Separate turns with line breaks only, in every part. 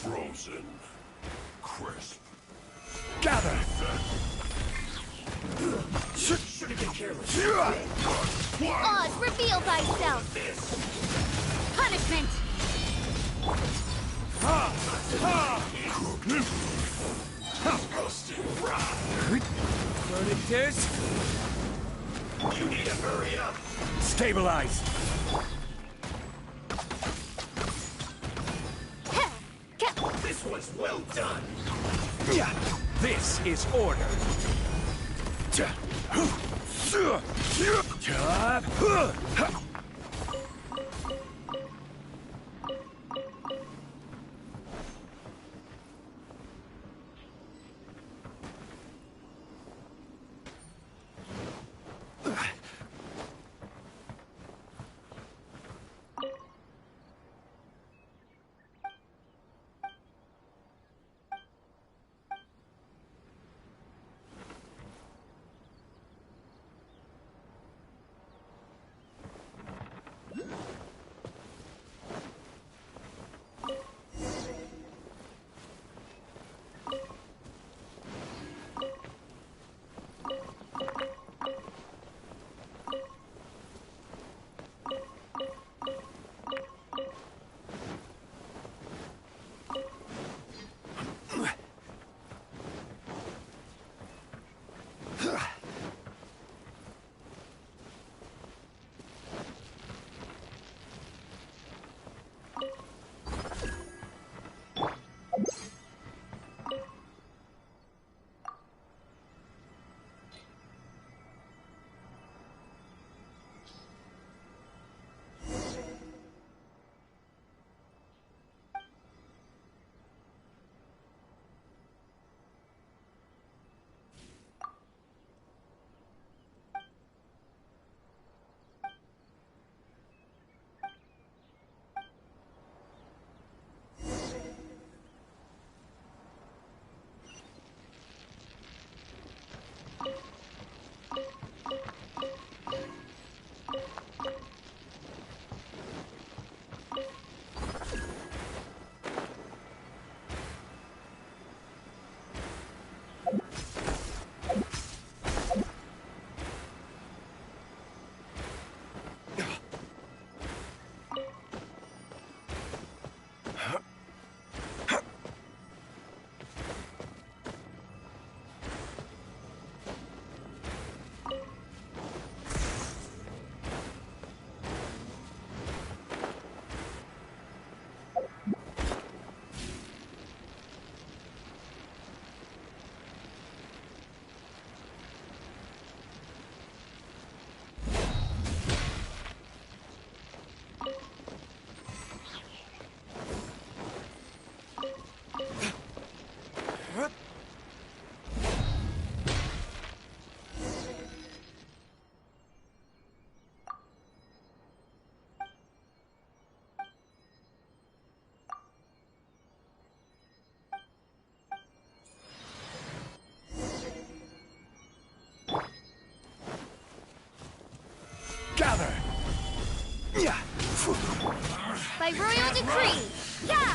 Frozen. Crisp.
Gather!
Should've been careless.
Oz, reveal thyself! Punishment!
Roasted rock.
Monetized.
You need to hurry up.
Stabilize.
This was well done.
This is order. Gather!
By royal decree! Yeah!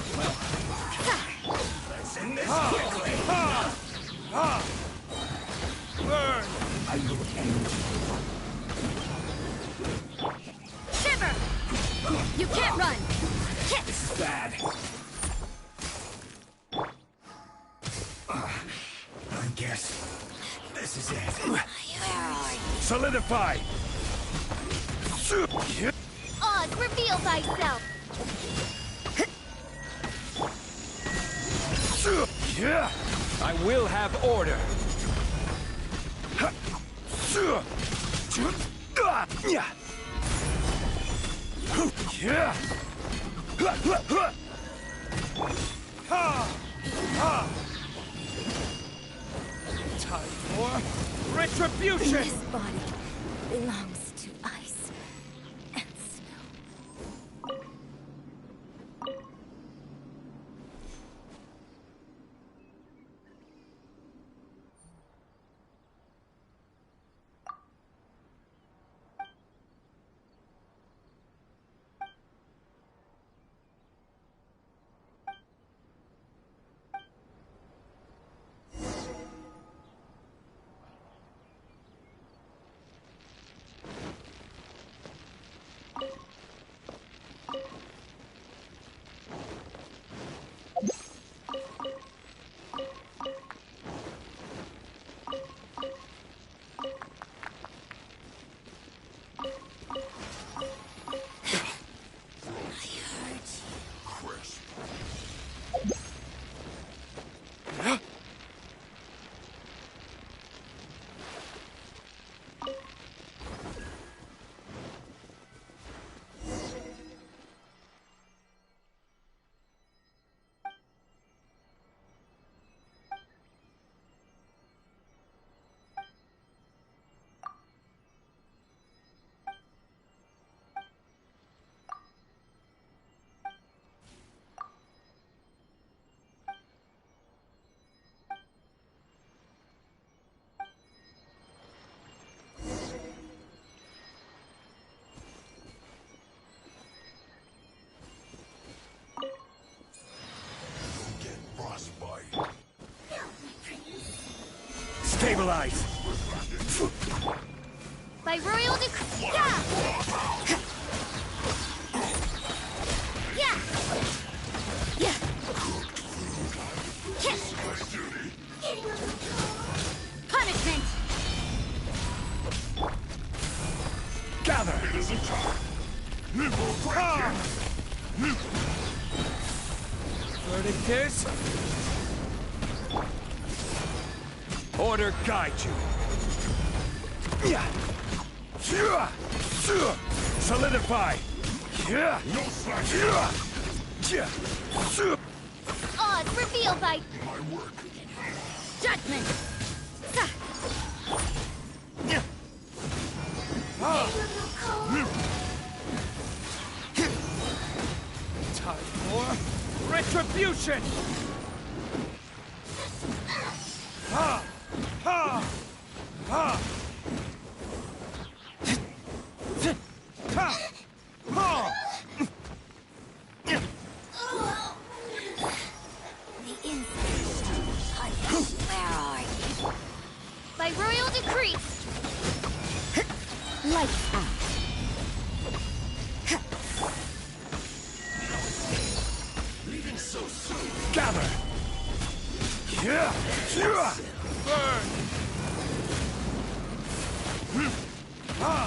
Let's end this quickly.
Burn!
I will end.
Shiver! You can't run!
This is bad. I guess this is it.
Solidify!
Oz, reveal thyself!
I will have order! Time for retribution!
This body belongs to ice and snow.
Stabilize!
By royal decree. Yeah! Yeah! Yeah! Kiss! Punishment!
Gather! Verdict is... Order guide you. Solidify.
Odds revealed by judgment!
Time for retribution! Ha! Ha! Ha! Ha! Ha!
The insect. Where are you?
By royal decree.
Lights out.
Leaving so soon.
Gather! Burn! Ha!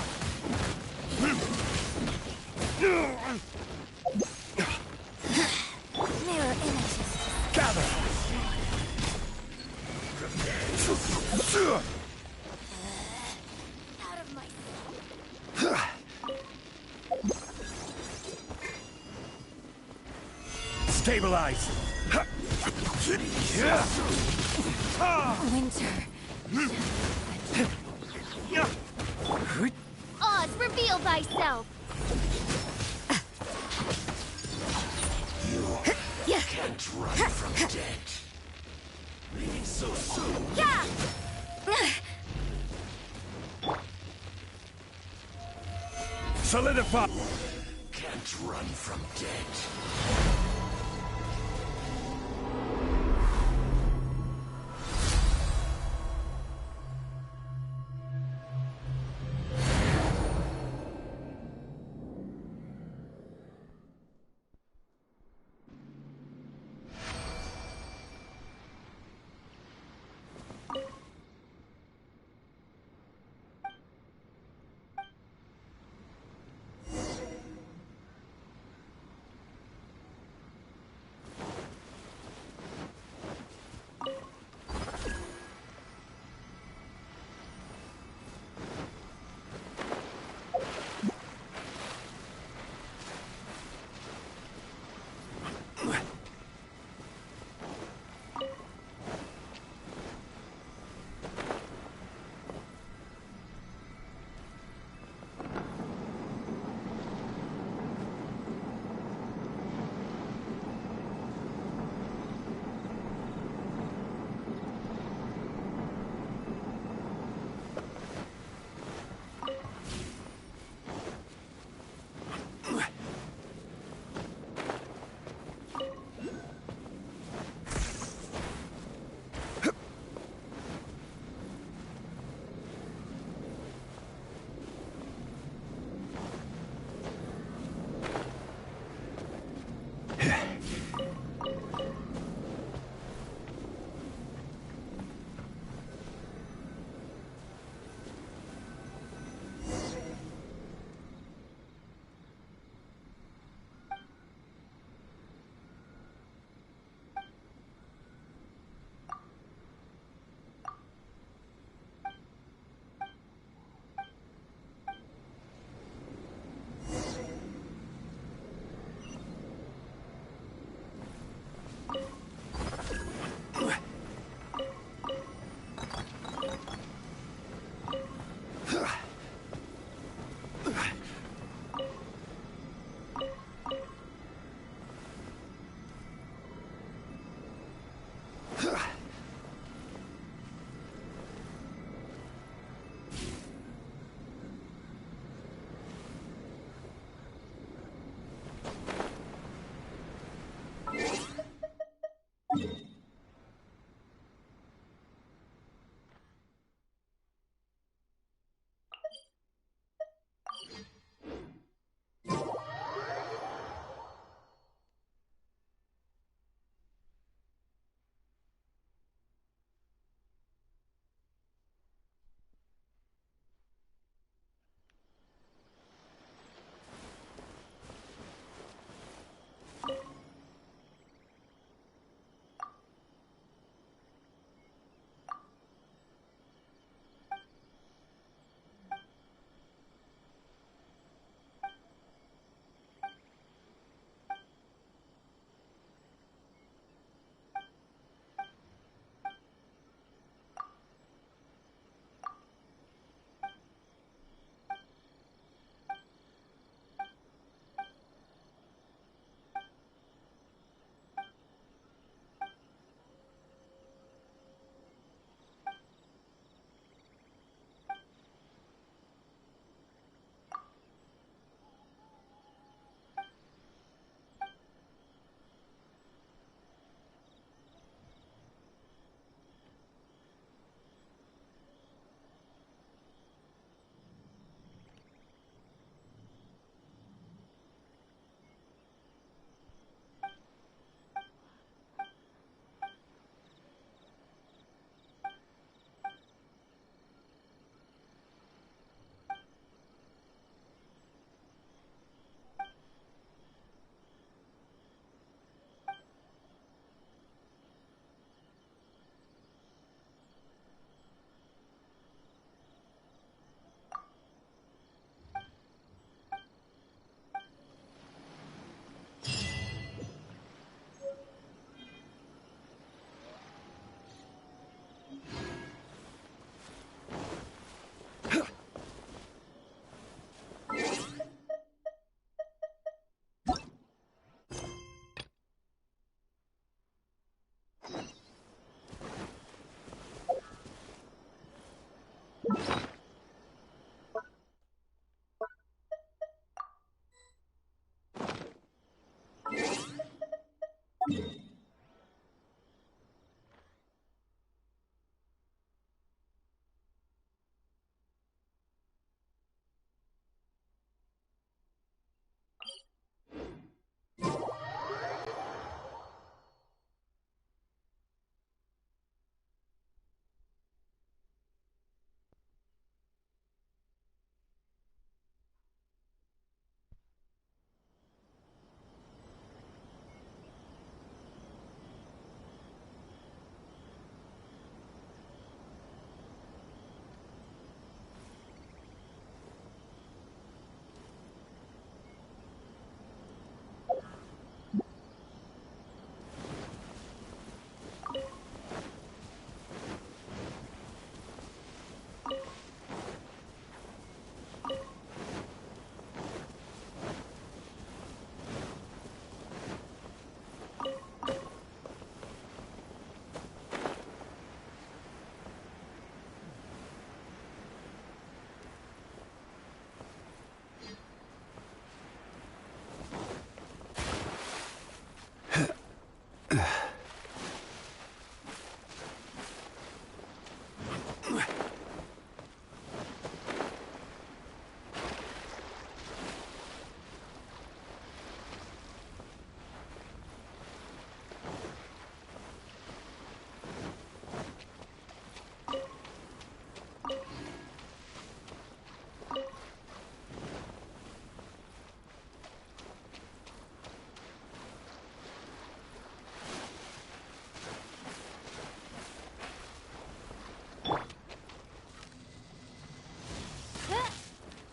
Mirror images.
Gather!
Out of my
Stabilize!
Winter.
odds reveal thyself.
Can't run from death. Leaving so soon.
Yeah!
Solidify!
Can't run from death.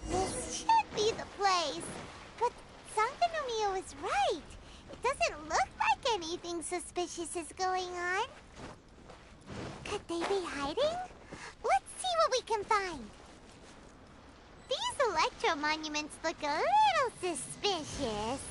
This should be the place. But Sankanomiya was right. It doesn't look like anything suspicious is going on. Could they be hiding? Let's see what we can find. These electro monuments look a little suspicious.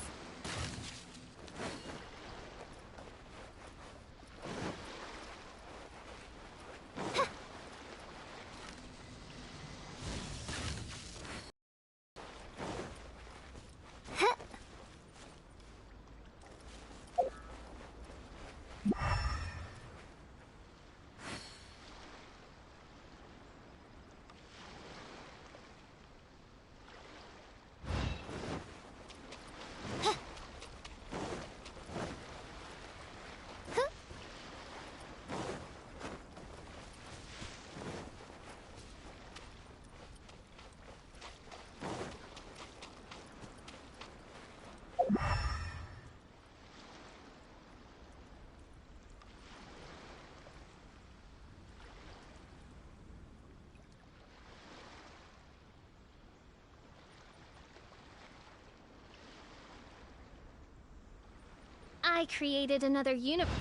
I created another universe.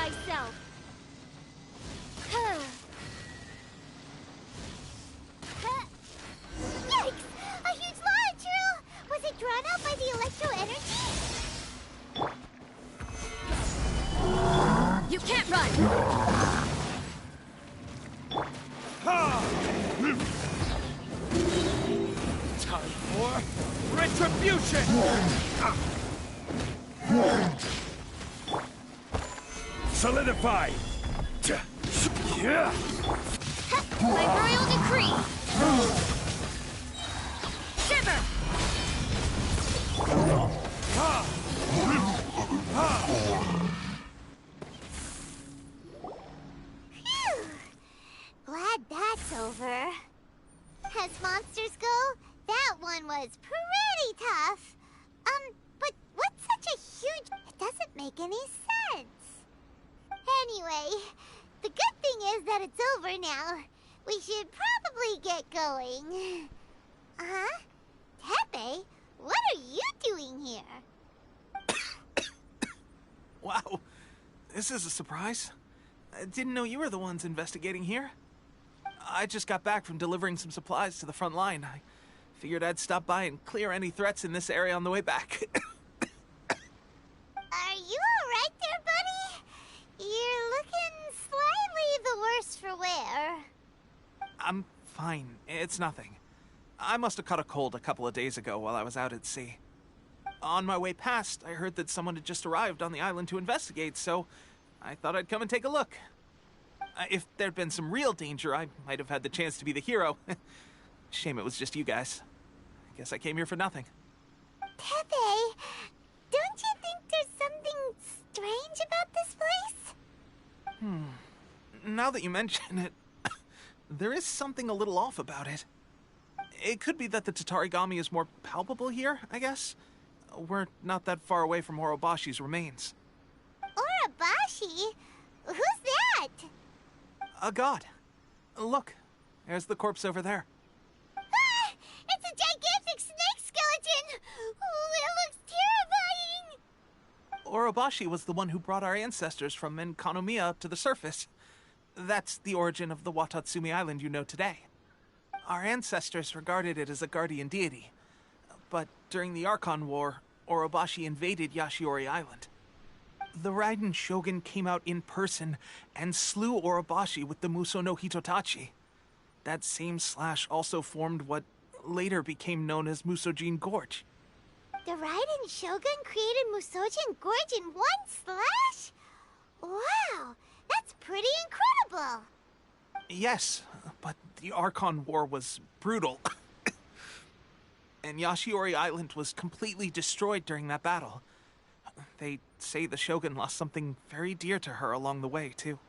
thyself.
Yikes! A huge launch! Was it drawn out by the electro energy?
You can't run!
Time for retribution!
Solidify!
My royal decree.
Shiver!
Phew! Glad that's over. As monsters go, that one was pretty tough. But what's such a huge... It doesn't make any sense. Anyway, the good thing is that it's over now. We should probably get going. Huh? Tepe, what are you doing here?
Wow, this is a surprise. I didn't know you were the ones investigating here. I just got back from delivering some supplies to the front line. I figured I'd stop by and clear any threats in this area on the way back.
Are you alright there, buddy? You're looking slightly the worse for wear.
I'm fine. It's nothing. I must have caught a cold a couple of days ago while I was out at sea. On my way past, I heard that someone had just arrived on the island to investigate, so I thought I'd come and take a look. If there'd been some real danger, I might have had the chance to be the hero. Shame it was just you guys. I guess I came here for nothing.
Tepe, don't you think there's something strange about this place?
Now that you mention it, there is something a little off about it. It could be that the Tatarigami is more palpable here, I guess. We're not that far away from Orobashi's remains.
Orobashi? Who's that?
A god. Look, there's the corpse over there.
Ah! It's a gigantic snake skeleton! Oh, it looks terrifying!
Orobashi was the one who brought our ancestors from Enkanomiya up to the surface. That's the origin of the Watatsumi Island you know today. Our ancestors regarded it as a guardian deity. But during the Archon War, Orobashi invaded Yashiori Island. The Raiden Shogun came out in person and slew Orobashi with the Muso no Hitotachi. That same slash also formed what later became known as Musojin Gorge.
The Raiden Shogun created Musojin Gorge in one slash? Wow, that's pretty incredible!
Yes, but the Archon War was brutal. And Yashiori Island was completely destroyed during that battle. They say the Shogun lost something very dear to her along the way, too.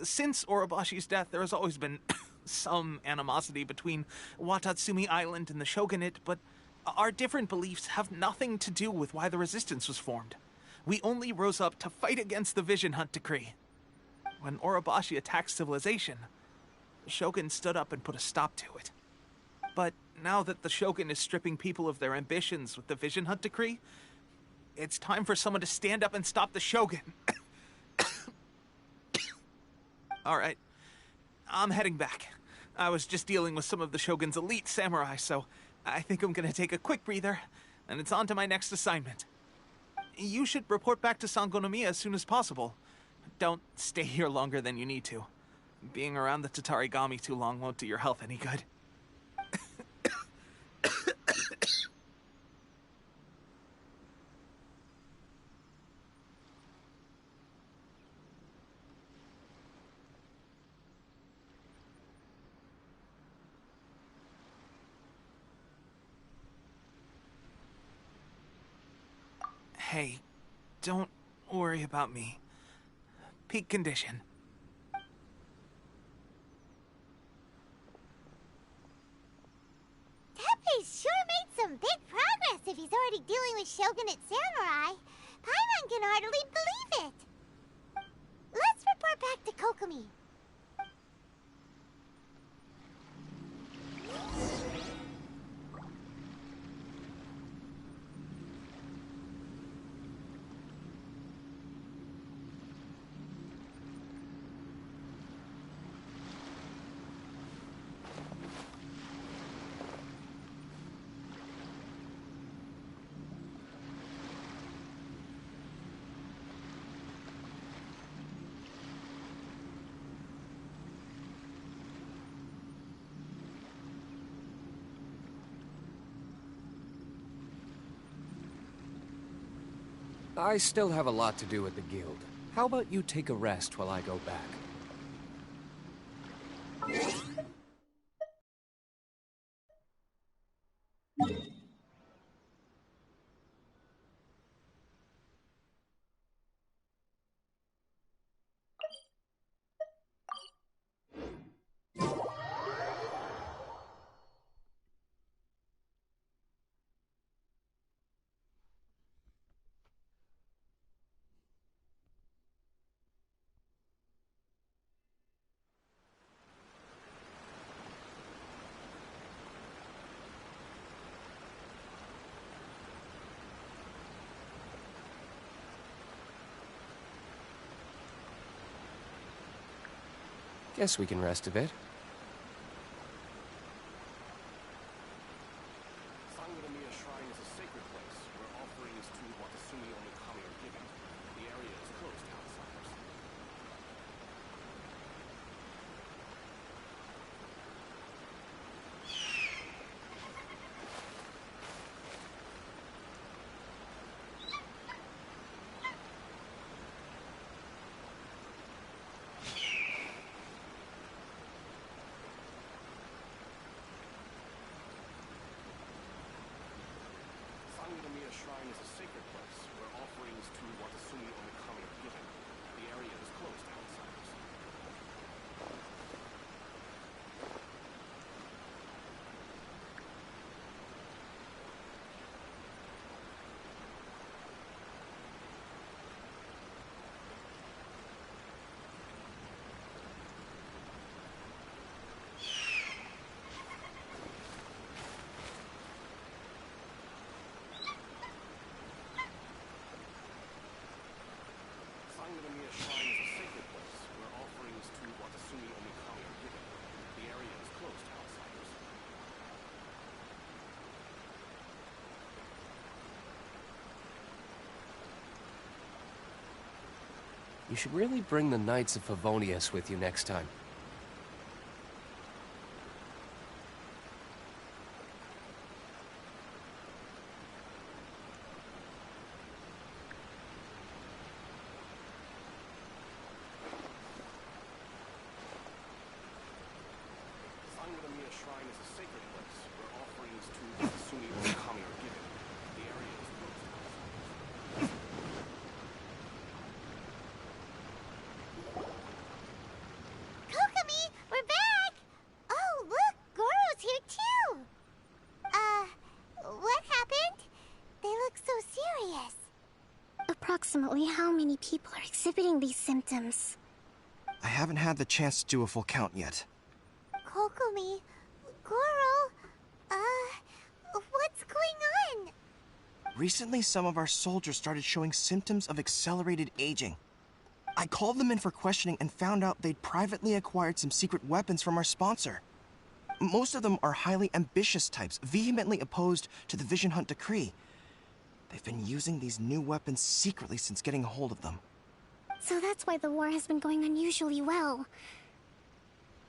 Since Orobashi's death, there has always been some animosity between Watatsumi Island and the Shogunate, but our different beliefs have nothing to do with why the resistance was formed. We only rose up to fight against the Vision Hunt Decree. When Orobashi attacked civilization, the Shogun stood up and put a stop to it. But now that the Shogun is stripping people of their ambitions with the Vision Hunt Decree, it's time for someone to stand up and stop the Shogun. All right, I'm heading back. I was just dealing with some of the Shogun's elite samurai, so I think I'm gonna take a quick breather, and it's on to my next assignment. You should report back to Sangonomiya as soon as possible. Don't stay here longer than you need to. Being around the Tatarigami too long won't do your health any good. Hey, don't worry about me. Peak condition.
Tepe's sure made some big progress if he's already dealing with Shogunate samurai. Paimon can hardly believe it. Let's report back to Kokomi.
I still have a lot to do at the guild. How about you take a rest while I go back? Guess we can rest a bit.
Sangonomiya Shrine is a sacred place where offerings to Watasumi Omikami are given. The area is closed to outsiders. Sangonomiya Shrine is a sacred place where offerings to Watasumi Omikami are given. The area is closed to outsiders. Sangonomiya Shrine is a sacred place where offerings to Watasumi Omikami are given. The area is closed to outsiders.
You should really bring the Knights of Favonius with you next time.
Sangonomiya Shrine is a sacred place where offerings to Watasumi Omikami are given. The area is closed to outsiders.
Kokomi, we're back! Oh, look, Goro's here too! What happened? They look so serious.
Approximately how many people are exhibiting these symptoms?
I haven't had the chance to do a full count yet.
Kokomi, Goro, what's going on?
Recently, some of our soldiers started showing symptoms of accelerated aging. I called them in for questioning and found out they'd privately acquired some secret weapons from our sponsor. Most of them are highly ambitious types, vehemently opposed to the Vision Hunt decree. They've been using these new weapons secretly since getting a hold of them.
So that's why the war has been going unusually well.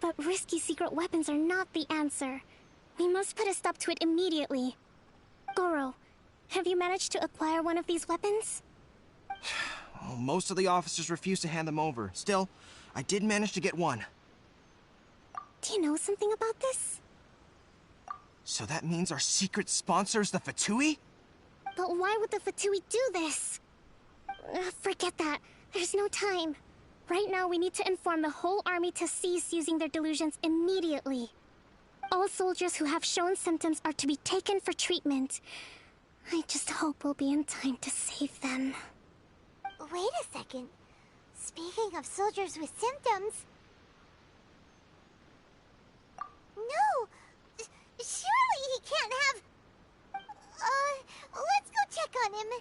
But risky secret weapons are not the answer. We must put a stop to it immediately. Goro, have you managed to acquire one of these weapons?
Well, most of the officers refused to hand them over. Still, I did manage to get one.
Do you know something about this?
So that means our secret sponsor is the Fatui?
But why would the Fatui do this? Forget that. There's no time. Right now, we need to inform the whole army to cease using their delusions immediately. All soldiers who have shown symptoms are to be taken for treatment. I just hope we'll be in time to save them.
Wait a second. Speaking of soldiers with symptoms... No! Surely he can't have... let's go check on him.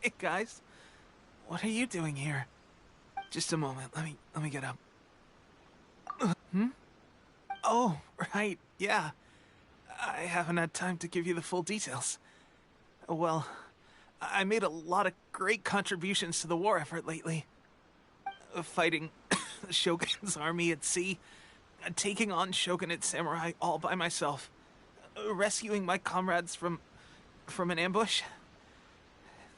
Hey guys, what are you doing here? Just a moment. Let me get up. Oh, right. Yeah. I haven't had time to give you the full details. Well, I made a lot of great contributions to the war effort lately. Fighting the Shogun's army at sea, taking on Shogunate samurai all by myself, rescuing my comrades from an ambush.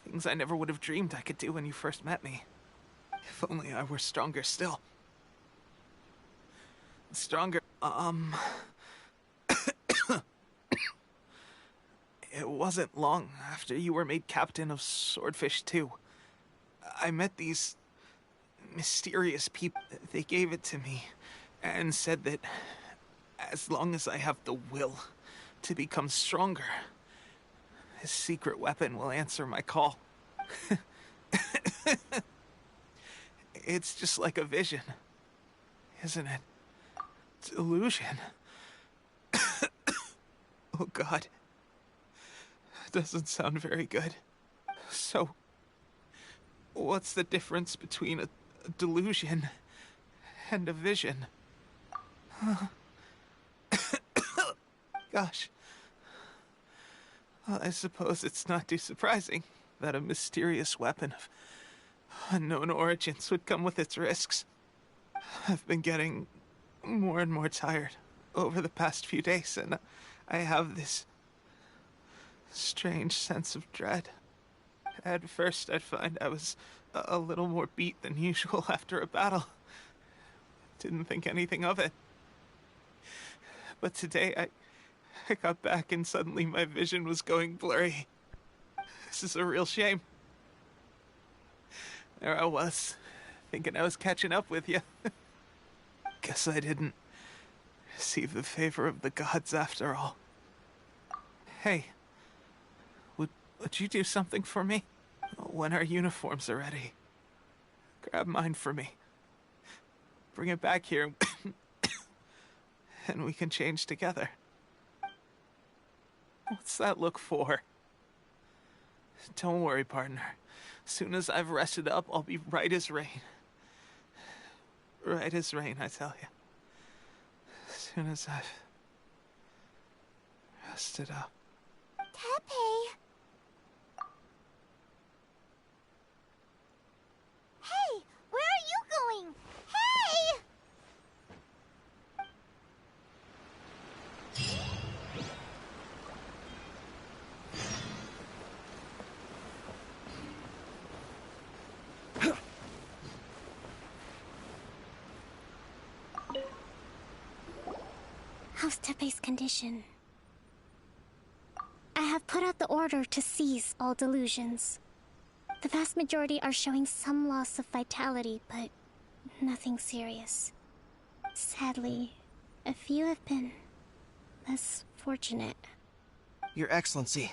Things I never would have dreamed I could do when you first met me. If only I were stronger still. Stronger, It wasn't long after you were made captain of Swordfish 2. I met these mysterious people. They gave it to me and said that as long as I have the will to become stronger, his secret weapon will answer my call. It's just like a vision, isn't it? Delusion. Oh God. Doesn't sound very good. So, what's the difference between a delusion and a vision? Gosh. Well, I suppose it's not too surprising that a mysterious weapon of unknown origins would come with its risks. I've been getting more and more tired over the past few days, and I have this strange sense of dread. At first, I'd find I was a little more beat than usual after a battle. Didn't think anything of it. But today, I got back and suddenly my vision was going blurry. This is a real shame. There I was, thinking I was catching up with you. Guess I didn't receive the favor of the gods after all. Hey, would you do something for me? When our uniforms are ready, grab mine for me. Bring it back here, and we can change together. What's that look for? Don't worry, partner. As soon as I've rested up, I'll be right as rain. Right as rain, I tell you. As soon as I've rested up.
Tepe! Hey! Where are you going? Hey!
How's Tepe's condition? I have put out the order to seize all delusions. The vast majority are showing some loss of vitality, but nothing serious. Sadly, a few have been less fortunate.
Your Excellency,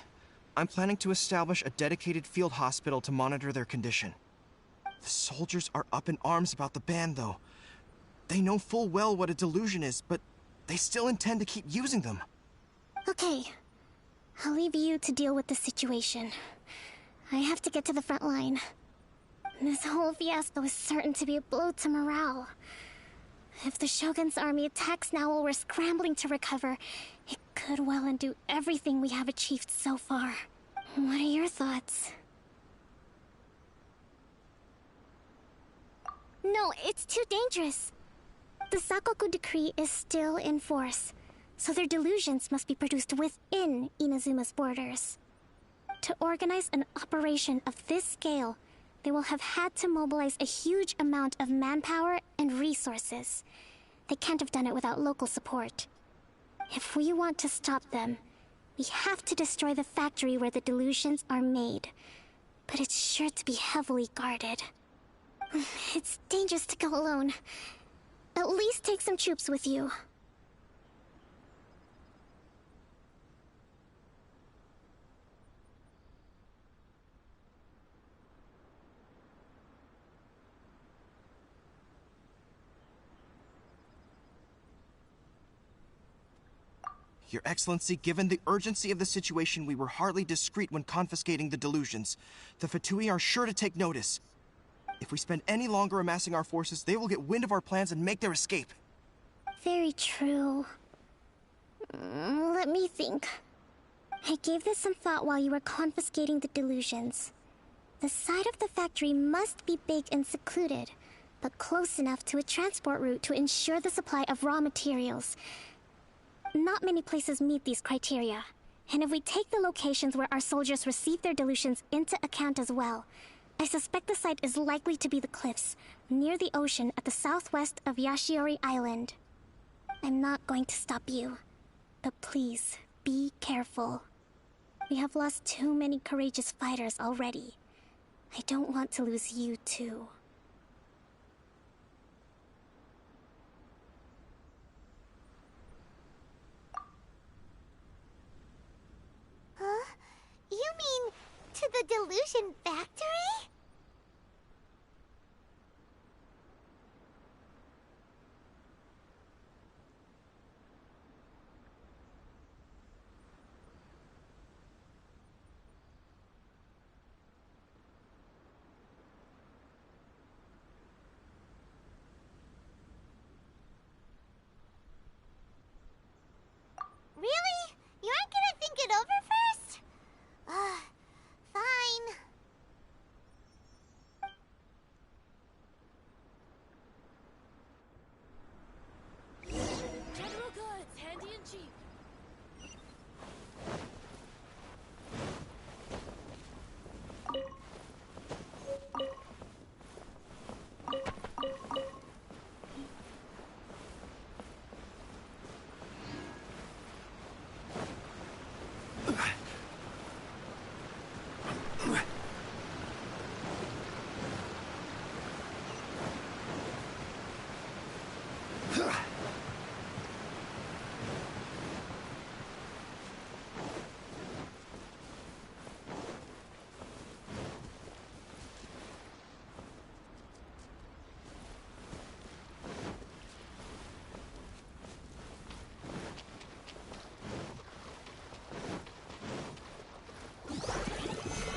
I'm planning to establish a dedicated field hospital to monitor their condition. The soldiers are up in arms about the ban, though. They know full well what a delusion is, but they still intend to keep using them.
Okay, I'll leave you to deal with the situation. I have to get to the front line. This whole fiasco is certain to be a blow to morale. If the Shogun's army attacks now while we're scrambling to recover, it could well undo everything we have achieved so far. What are your thoughts? No, it's too dangerous. The Sakoku decree is still in force, so their delusions must be produced within Inazuma's borders. To organize an operation of this scale, they will have had to mobilize a huge amount of manpower and resources. They can't have done it without local support. If we want to stop them, we have to destroy the factory where the delusions are made. But it's sure to be heavily guarded. It's dangerous to go alone. At least take some troops with you.
Your Excellency, given the urgency of the situation, we were hardly discreet when confiscating the delusions. The Fatui are sure to take notice. If we spend any longer amassing our forces, they will get wind of our plans and make their escape.
Very true. Let me think. I gave this some thought while you were confiscating the delusions. The side of the factory must be big and secluded, but close enough to a transport route to ensure the supply of raw materials. Not many places meet these criteria, and if we take the locations where our soldiers receive their delusions into account as well, I suspect the site is likely to be the cliffs, near the ocean at the southwest of Yashiori Island. I'm not going to stop you, but please, be careful. We have lost too many courageous fighters already. I don't want to lose you too.
Huh? You mean to the delusion factory? Really? You aren't gonna think it over first? Fine.
General goods, handy and cheap.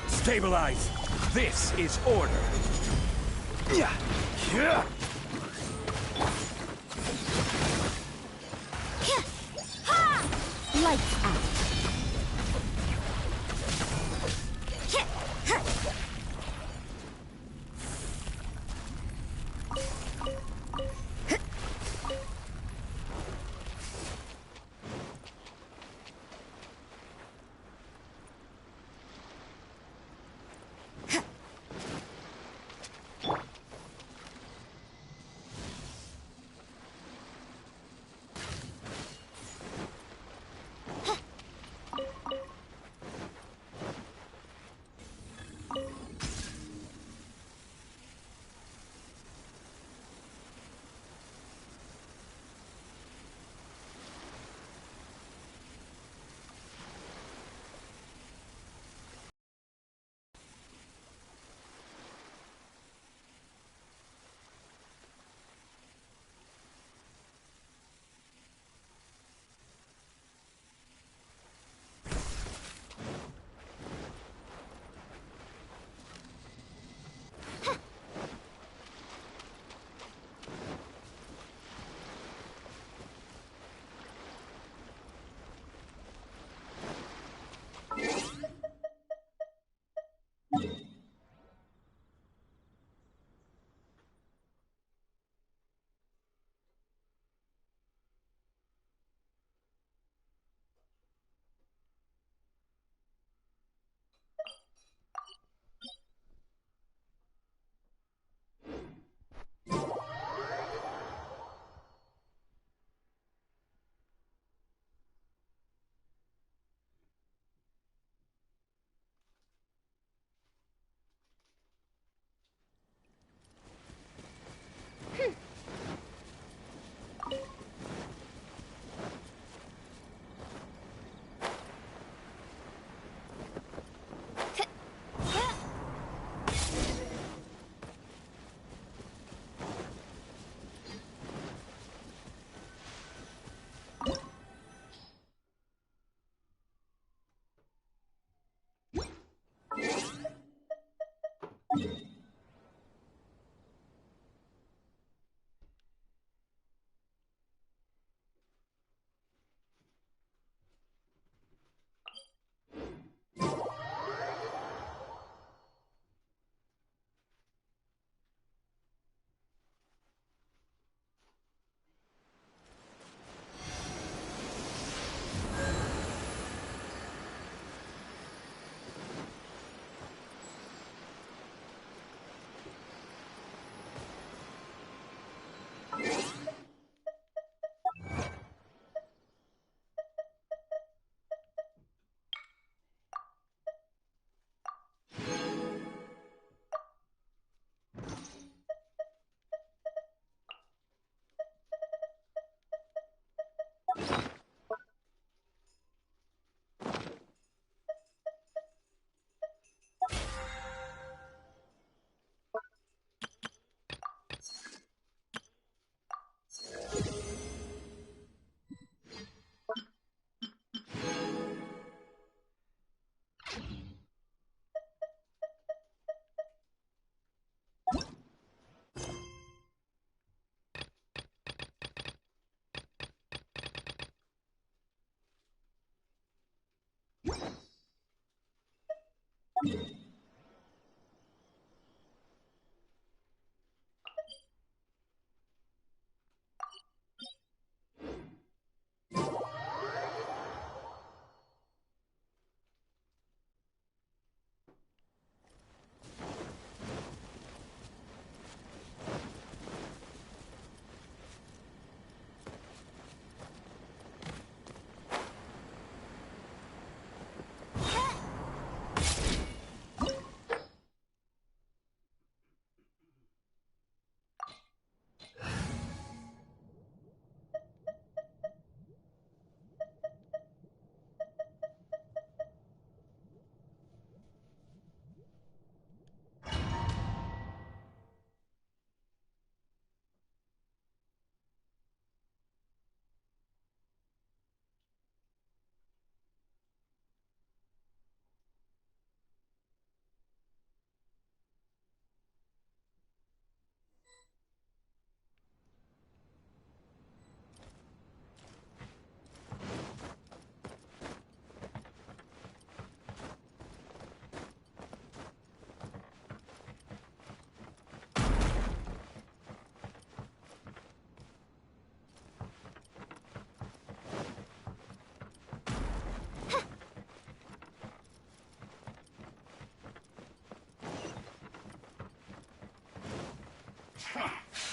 Stabilize! This is order! Yeah. Yeah.
Lights out.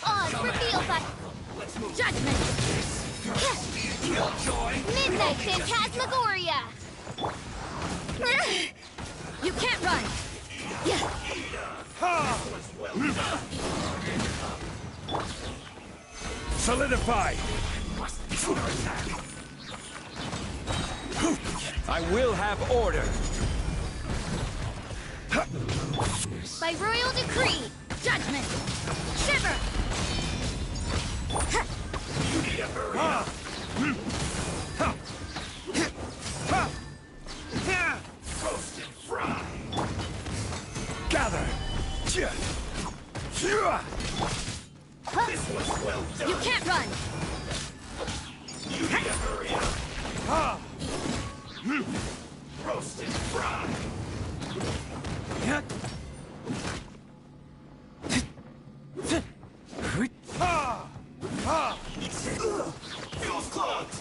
Oz, reveal by judgment. Midnight Phantasmagoria. You can't run.
Solidify! I will have order!
By royal decree, judgment. Shiver.
Roast and fry! Gather! This was well done!
You can't run.
You need to hurry up! Roast and fry! Feels clogged!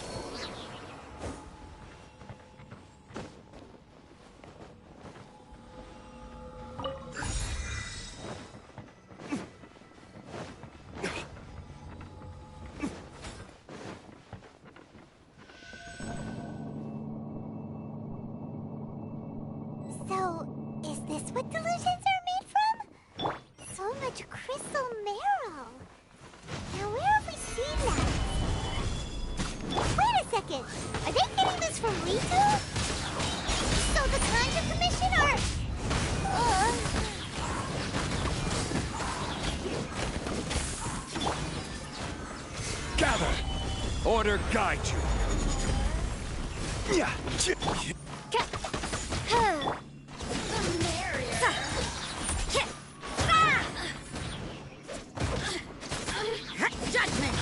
So, is this what delusions are made from? So much crystal marrow. Now where have we seen that? Wait a second. Are they getting this from Ritu? So the Conjure Commission are...
Gather! Order guide you!
Judgment.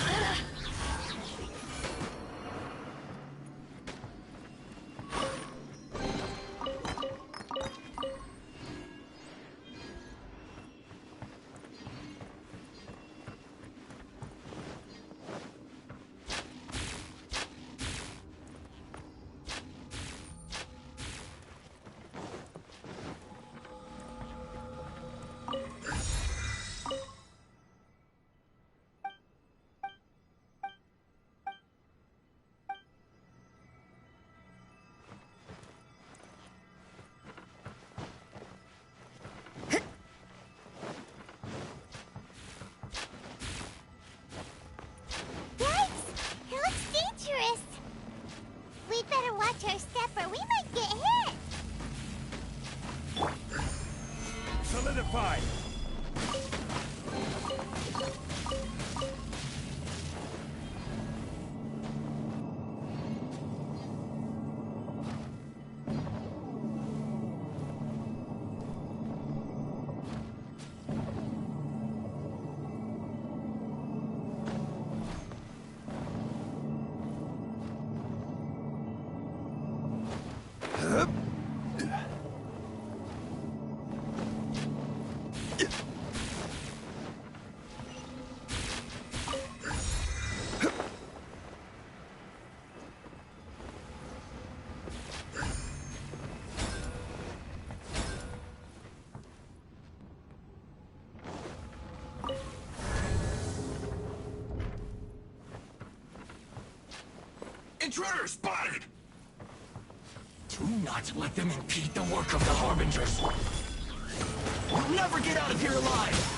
We'd better watch our step or we might get hit.
Solidify! Intruder spotted! Do not let them impede the work of the Harbingers. We'll never get out of here alive!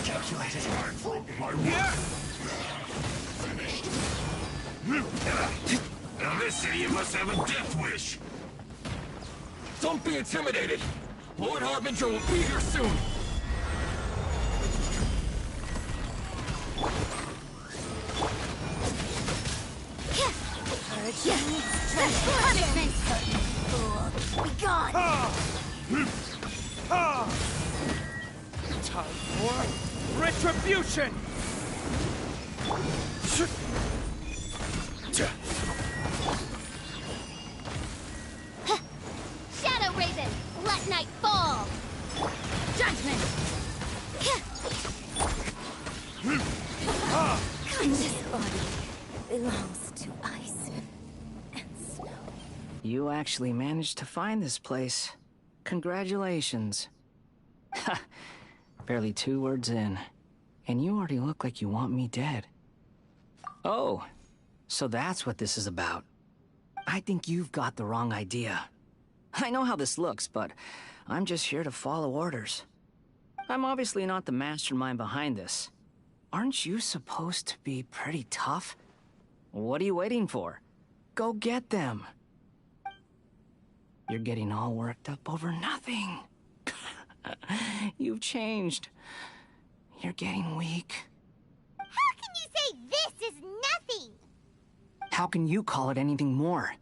Calculated. Finished. Now this idiot must have a death wish. Don't be intimidated. Lord Harbinger will be here soon.
Punishment! Be gone!
Time for retribution!
Shadow Raven! Let night fall! Judgment! This body belongs to ice and snow.
You actually managed to find this place. Congratulations. Ha! Barely 2 words in, and you already look like you want me dead. Oh, so that's what this is about. I think you've got the wrong idea. I know how this looks, but I'm just here to follow orders. I'm obviously not the mastermind behind this. Aren't you supposed to be pretty tough? What are you waiting for? Go get them. You're getting all worked up over nothing. You've changed. You're getting weak.
How can you say this is nothing?
How can you call it anything more?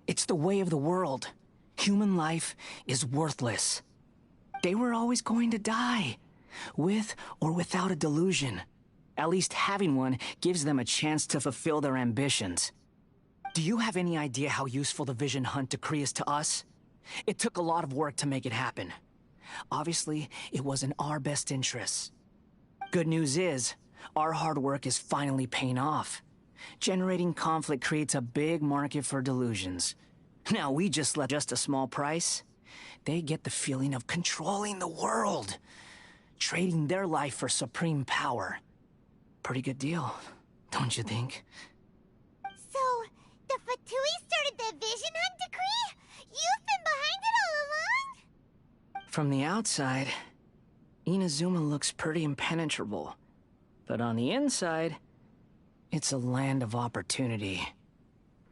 It's the way of the world. Human life is worthless. They were always going to die, with or without a delusion. At least having one gives them a chance to fulfill their ambitions. Do you have any idea how useful the Vision Hunt decree is to us? It took a lot of work to make it happen. Obviously, it was in our best interests. Good news is, our hard work is finally paying off. Generating conflict creates a big market for delusions. Now we just let just a small price. They get the feeling of controlling the world. Trading their life for supreme power. Pretty good deal, don't you think?
So, the Fatui started the Vision Hunt decree? You've been behind it all along?
From the outside, Inazuma looks pretty impenetrable. But on the inside, it's a land of opportunity.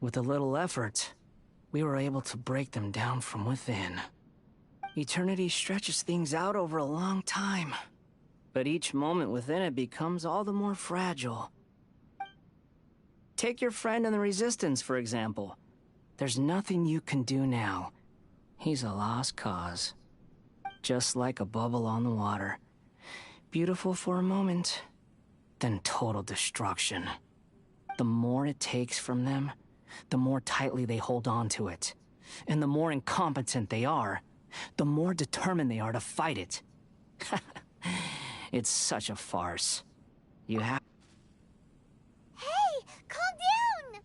With a little effort, we were able to break them down from within. Eternity stretches things out over a long time, but each moment within it becomes all the more fragile. Take your friend in the Resistance, for example. There's nothing you can do now. He's a lost cause. Just like a bubble on the water. Beautiful for a moment, then total destruction. The more it takes from them, the more tightly they hold on to it. And the more incompetent they are, the more determined they are to fight it. It's such a farce. You have...
Hey, calm down!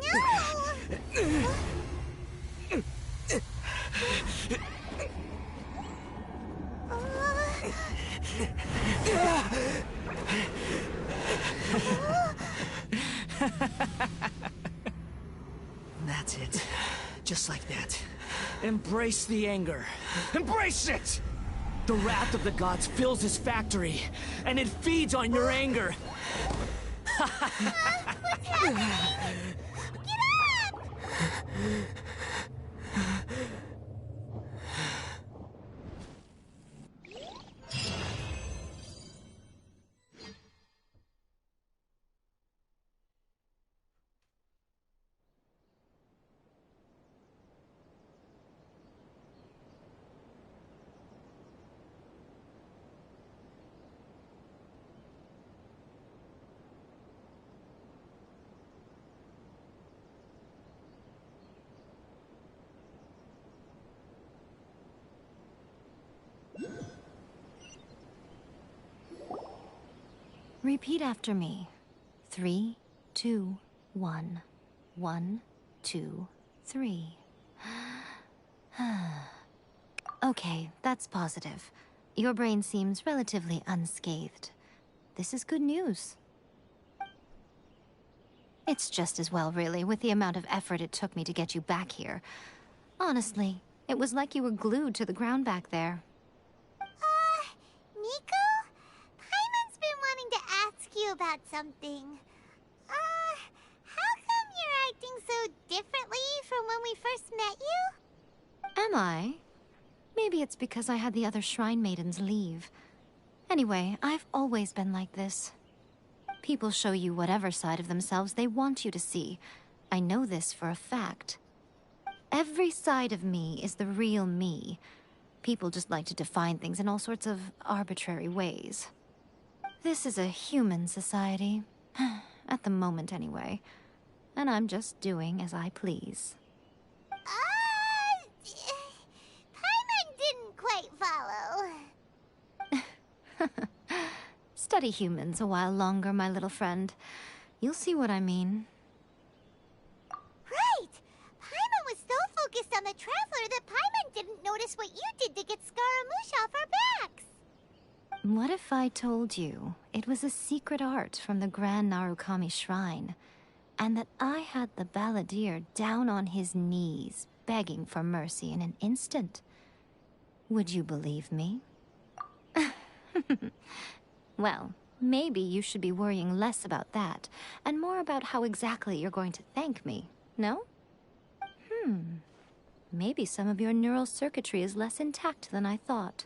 No!
That's it. Just like that. Embrace the anger. Embrace it! The wrath of the gods fills this factory, and it feeds on your anger.
What's happening? Get up!
Repeat after me. 3, 2, 1. 1, 2, 3. Okay, that's positive. Your brain seems relatively unscathed. This is good news. It's just as well, really, with the amount of effort it took me to get you back here. Honestly, it was like you were glued to the ground back there.
Nico? Paimon's been wanting to ask you about something. How come you're acting so differently from when we first met you?
Am I? Maybe it's because I had the other Shrine Maidens leave. Anyway, I've always been like this. People show you whatever side of themselves they want you to see. I know this for a fact. Every side of me is the real me. People just like to define things in all sorts of arbitrary ways. This is a human society. At the moment, anyway. And I'm just doing as I please.
Paimon didn't quite follow.
Study humans a while longer, my little friend. You'll see what I mean.
Right! Paimon was so focused on the Traveler that Paimon didn't notice what you did to get Scaramouche off our backs.
What if I told you it was a secret art from the Grand Narukami Shrine, and that I had the balladeer down on his knees, begging for mercy in an instant? Would you believe me? Well, maybe you should be worrying less about that, and more about how exactly you're going to thank me, no? Maybe some of your neural circuitry is less intact than I thought.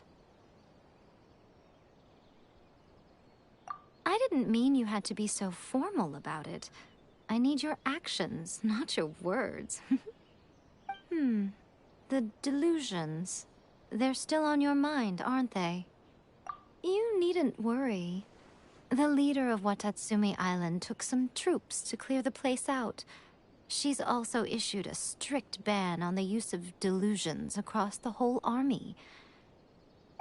I didn't mean you had to be so formal about it. I need your actions, not your words. The delusions. They're still on your mind, aren't they? You needn't worry. The leader of Watatsumi Island took some troops to clear the place out. She's also issued a strict ban on the use of delusions across the whole army.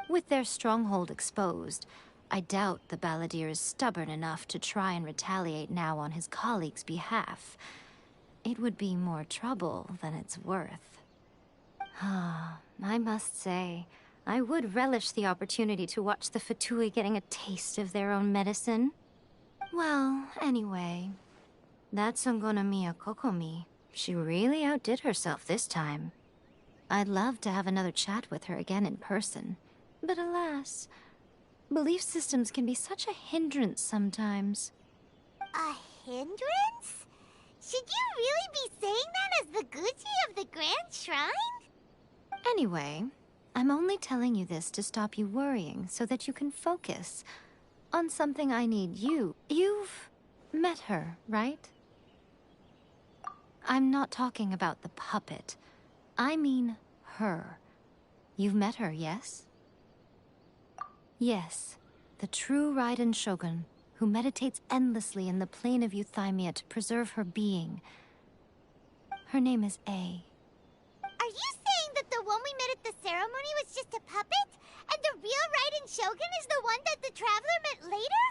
With their stronghold exposed, I doubt the balladeer is stubborn enough to try and retaliate now on his colleague's behalf. It would be more trouble than it's worth. I must say, I would relish the opportunity to watch the Fatui getting a taste of their own medicine. Well, anyway, that Songonomiya Kokomi, she really outdid herself this time. I'd love to have another chat with her again in person, but alas, belief systems can be such a hindrance sometimes.
A hindrance? Should you really be saying that as the Gucci of the Grand Shrine?
Anyway, I'm only telling you this to stop you worrying so that you can focus on something I need you. You've met her, right? I'm not talking about the puppet. I mean her. You've met her, yes? Yes, the true Raiden Shogun, who meditates endlessly in the plane of Euthymia to preserve her being. Her name is A.
Are you saying that the one we met at the ceremony was just a puppet? And the real Raiden Shogun is the one that the Traveler met later?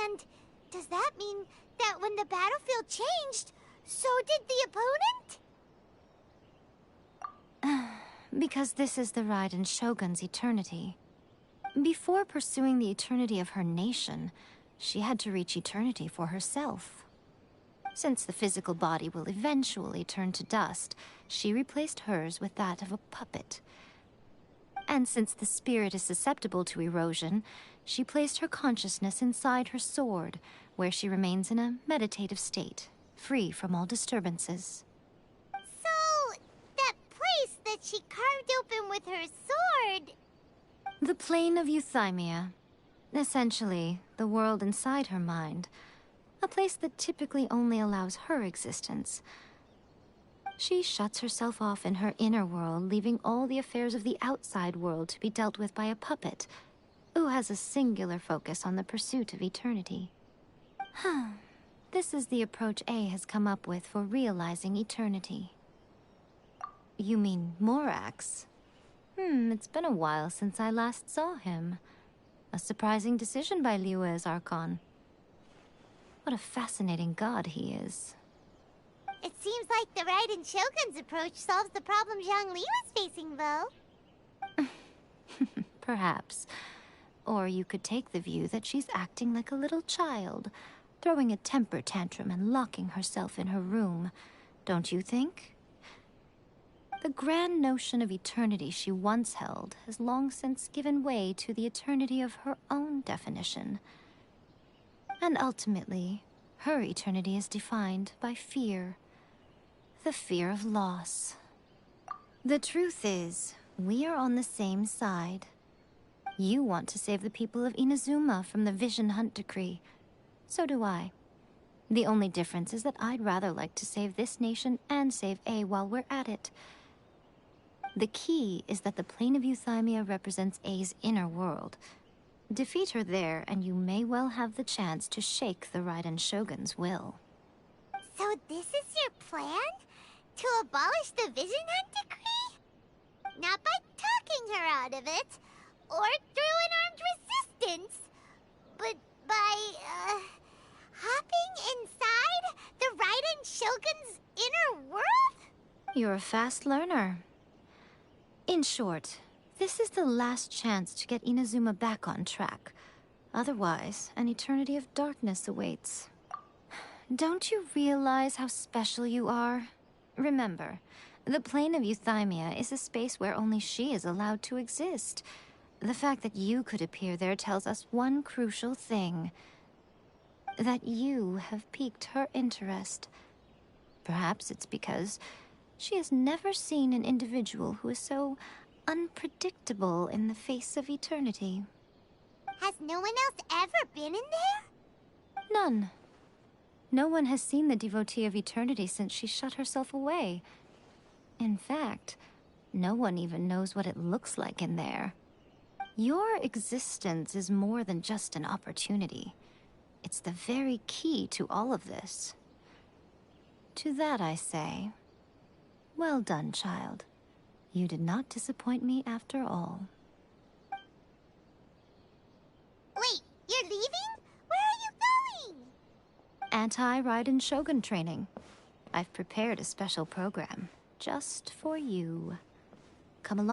And does that mean that when the battlefield changed, so did the opponent?
Because this is the Raiden Shogun's eternity. Before pursuing the eternity of her nation, she had to reach eternity for herself. Since the physical body will eventually turn to dust, she replaced hers with that of a puppet. And since the spirit is susceptible to erosion, she placed her consciousness inside her sword, where she remains in a meditative state, free from all disturbances.
So, that place that she carved open with her sword...
The plane of Euthymia. Essentially, the world inside her mind. A place that typically only allows her existence. She shuts herself off in her inner world, leaving all the affairs of the outside world to be dealt with by a puppet, who has a singular focus on the pursuit of eternity. This is the approach A has come up with for realizing eternity. You mean Morax? It's been a while since I last saw him. A surprising decision by Liyue's Archon. What a fascinating god he is.
It seems like the Raiden Shogun's approach solves the problem Zhang Li was facing, though.
Perhaps. Or you could take the view that she's acting like a little child, throwing a temper tantrum and locking herself in her room. Don't you think? The grand notion of eternity she once held has long since given way to the eternity of her own definition. And ultimately, her eternity is defined by fear. The fear of loss. The truth is, we are on the same side. You want to save the people of Inazuma from the Vision Hunt decree. So do I. The only difference is that I'd rather like to save this nation and save A while we're at it. The key is that the plane of Euthymia represents A's inner world. Defeat her there, and you may well have the chance to shake the Raiden Shogun's will.
So this is your plan? To abolish the Vision Hunt decree? Not by talking her out of it, or through an armed resistance, but by, hopping inside the Raiden Shogun's inner world?
You're a fast learner. In short, this is the last chance to get Inazuma back on track. Otherwise, an eternity of darkness awaits. Don't you realize how special you are? Remember, the plane of Euthymia is a space where only she is allowed to exist. The fact that you could appear there tells us one crucial thing. That you have piqued her interest. Perhaps it's because she has never seen an individual who is so unpredictable in the face of eternity.
Has no one else ever been in there?
None. No one has seen the devotee of eternity since she shut herself away. In fact, no one even knows what it looks like in there. Your existence is more than just an opportunity. It's the very key to all of this. To that I say, well done, child. You did not disappoint me after all.
Wait, you're leaving? Where are you going?
Anti-Raiden Shogun training. I've prepared a special program just for you. Come along.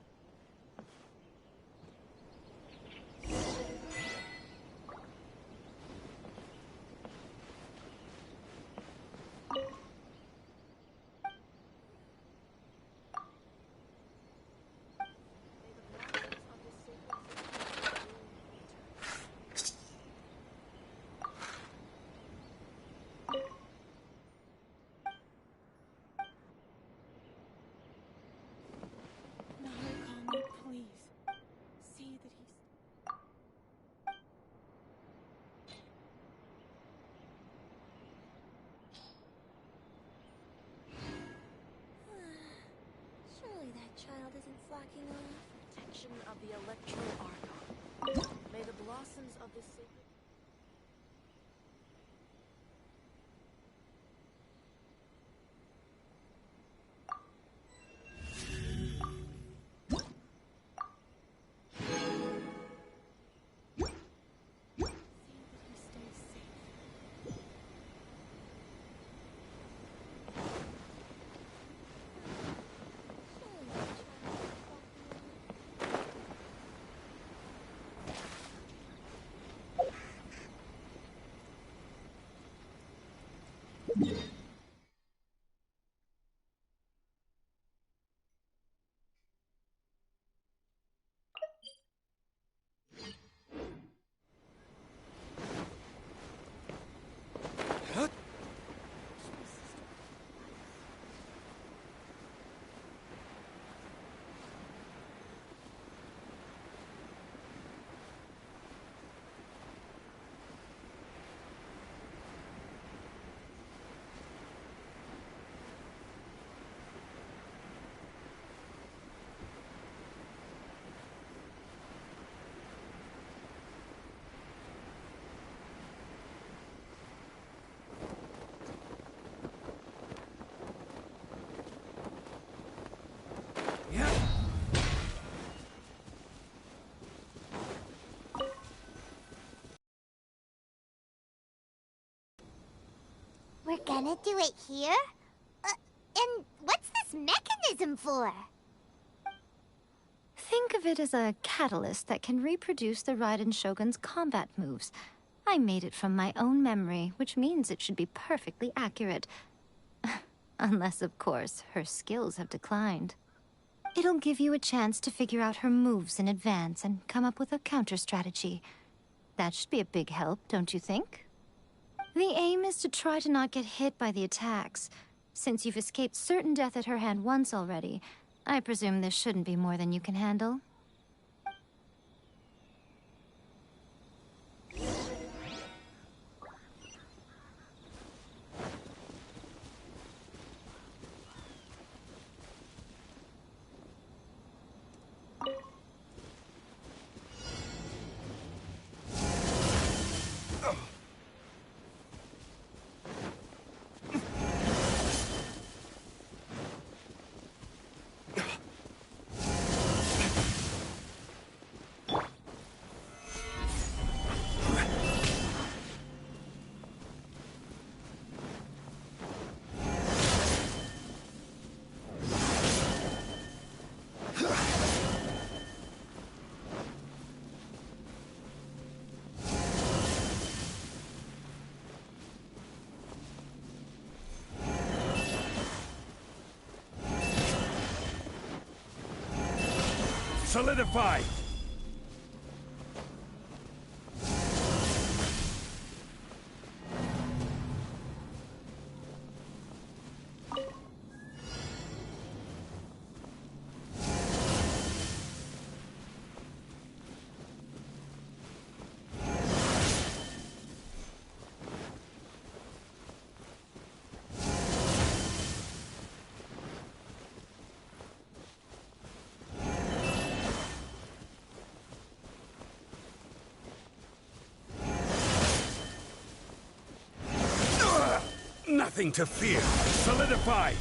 Child isn't slacking off.
Protection of the Electro Archon. May the blossoms of this sacred...
We're gonna do it here? And what's this mechanism for?
Think of it as a catalyst that can reproduce the Raiden Shogun's combat moves. I made it from my own memory, which means it should be perfectly accurate. Unless, of course, her skills have declined. It'll give you a chance to figure out her moves in advance and come up with a counter-strategy. That should be a big help, don't you think? The aim is to try to not get hit by the attacks. Since you've escaped certain death at her hand once already, I presume this shouldn't be more than you can handle.
Solidify! Nothing to fear. Solidify!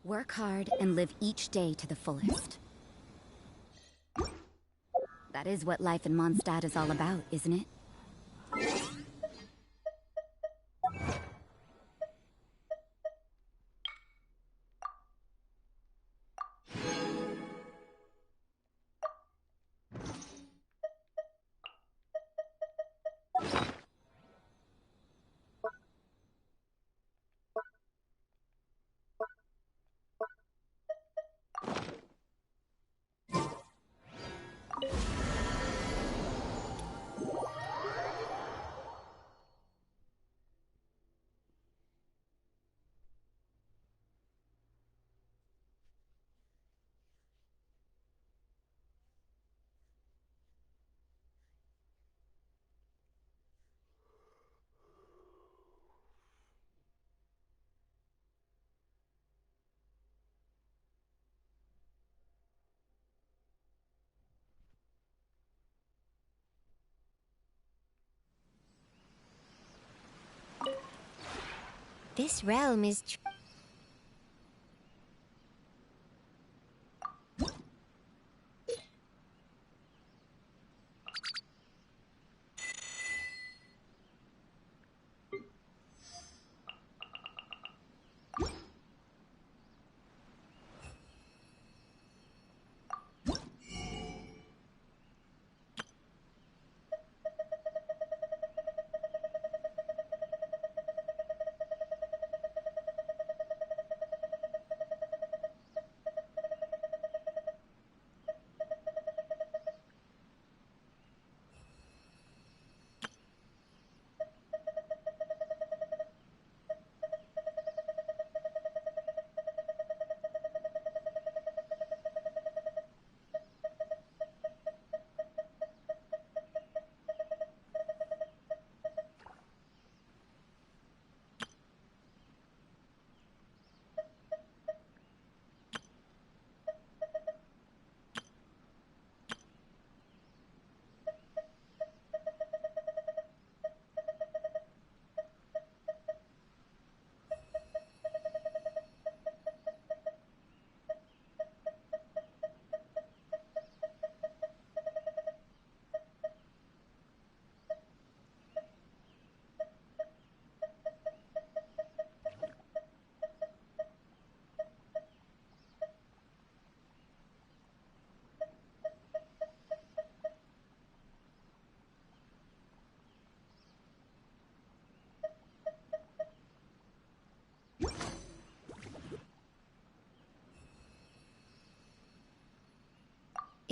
Work hard and live each day to the fullest. That is what life in Mondstadt is all about, isn't it?
This realm is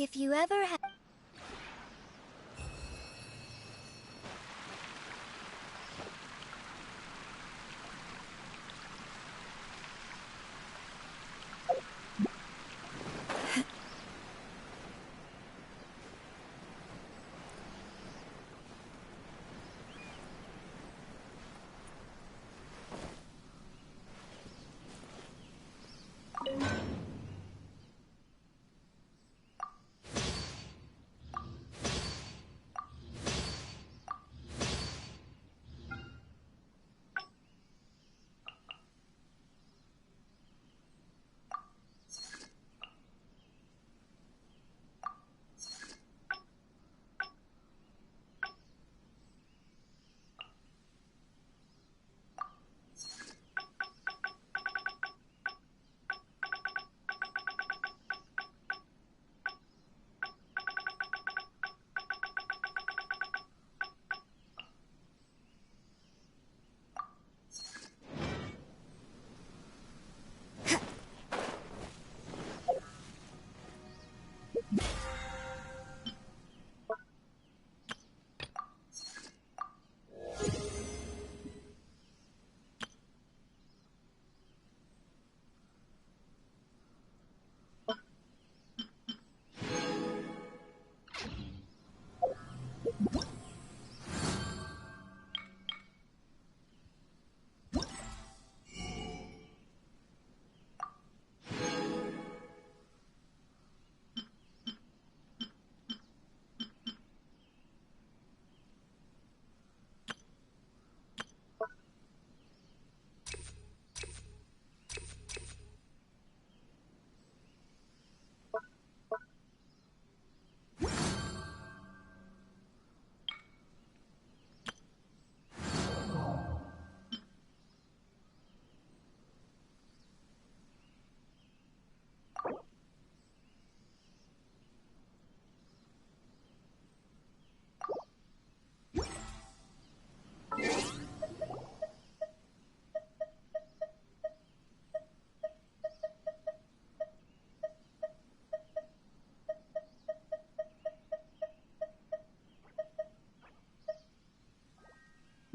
if you ever have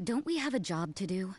Don't we have a job to do?